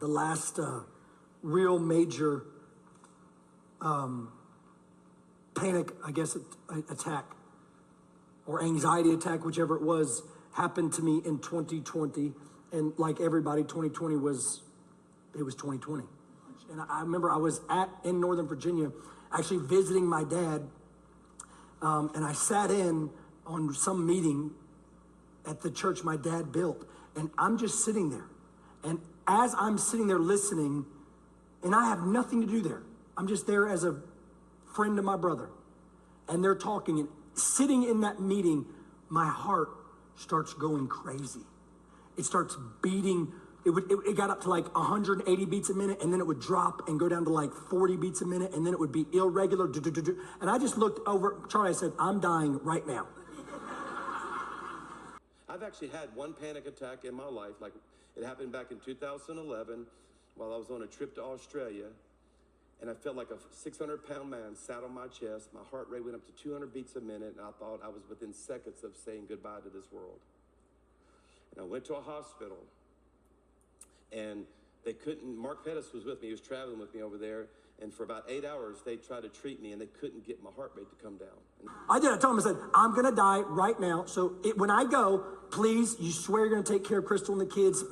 the last real major panic, I guess, attack or anxiety attack, whichever it was, happened to me in 2020. And like everybody, 2020 was 2020. And I remember I was in Northern Virginia, actually visiting my dad. And I sat in on some meeting at the church my dad built. And I'm just sitting there. And as I'm sitting there listening, and I have nothing to do there. I'm just there as a friend of my brother. And they're talking, and sitting in that meeting, my heart starts going crazy. It starts beating. It got up to like 180 beats a minute, and then it would drop and go down to like 40 beats a minute, and then it would be irregular. And I just looked over, Charlie, I said, I'm dying right now. I've actually had one panic attack in my life. Like, it happened back in 2011 while I was on a trip to Australia, and I felt like a 600-pound man sat on my chest. My heart rate went up to 200 beats a minute, and I thought I was within seconds of saying goodbye to this world. And I went to a hospital, and they couldn't, Mark Pettis was with me, he was traveling with me over there, and for about 8 hours, they tried to treat me, and they couldn't get my heart rate to come down. I did. I told him, I said, I'm going to die right now. So when I go, please, you swear you're going to take care of Crystal and the kids.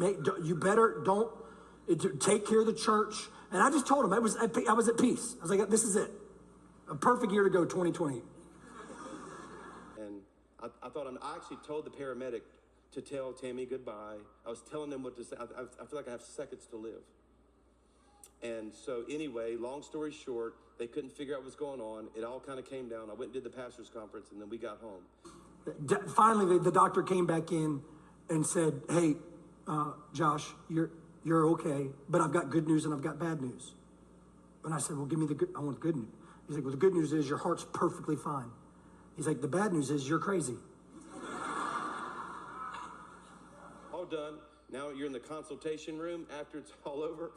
You better don't take care of the church. And I just told him, I was at peace. I was like, this is it. A perfect year to go, 2020. And I thought, I actually told the paramedic to tell Tammy goodbye. I was telling them what to say. I feel like I have seconds to live. And so anyway, long story short, they couldn't figure out what's going on. It all kind of came down. I went and did the pastor's conference, and then we got home. Finally, the doctor came back in and said, hey, Josh, you're okay, but I've got good news and I've got bad news. And I said, well, give me I want the good news. He's like, well, the good news is your heart's perfectly fine. He's like, the bad news is you're crazy. All done. Now you're in the consultation room after it's all over.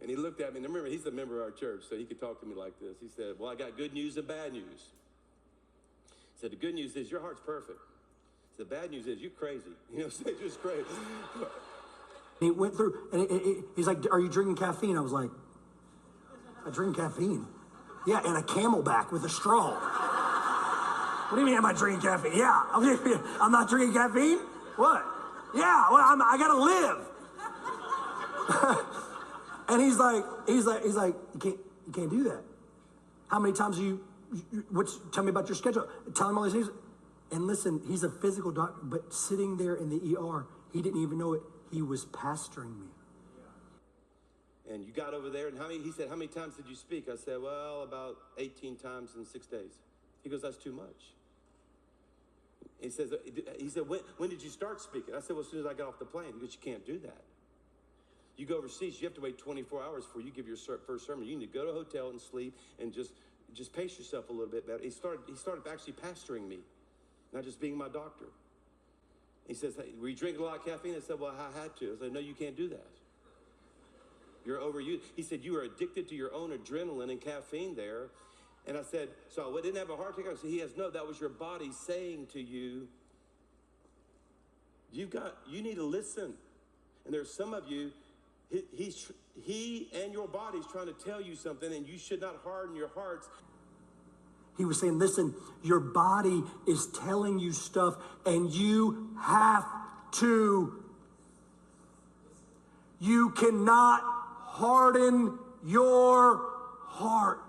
And he looked at me, and remember, he's a member of our church, so he could talk to me like this. He said, well, I got good news and bad news. He said, the good news is your heart's perfect. The bad news is you're crazy. You know, so just crazy. He went through, and he's like, are you drinking caffeine? I was like, I drink caffeine. Yeah, and a Camelback with a straw. What do you mean, am I drinking caffeine? Yeah, I'm not drinking caffeine? What? Yeah, well, I gotta live. And he's like, you can't do that. How many times tell me about your schedule. Tell him all these things. And listen, he's a physical doctor, but sitting there in the ER, he didn't even know it. He was pastoring me. And you got over there, and he said, how many times did you speak? I said, well, about 18 times in 6 days. He goes, that's too much. He said, when did you start speaking? I said, well, as soon as I got off the plane. He goes, you can't do that. You go overseas, you have to wait 24 hours before you give your first sermon. You need to go to a hotel and sleep and just pace yourself a little bit better. He started actually pastoring me, not just being my doctor. He says, hey, were you drinking a lot of caffeine? I said, well, I had to. I said, no, you can't do that. You're overused. He said, you are addicted to your own adrenaline and caffeine there. And I said, so I didn't have a heart attack? I said, he has, no, that was your body saying to you, you need to listen. And there's some of you, he and your body's trying to tell you something, and you should not harden your hearts. He was saying, listen, your body is telling you stuff, and you have to. You cannot harden your heart.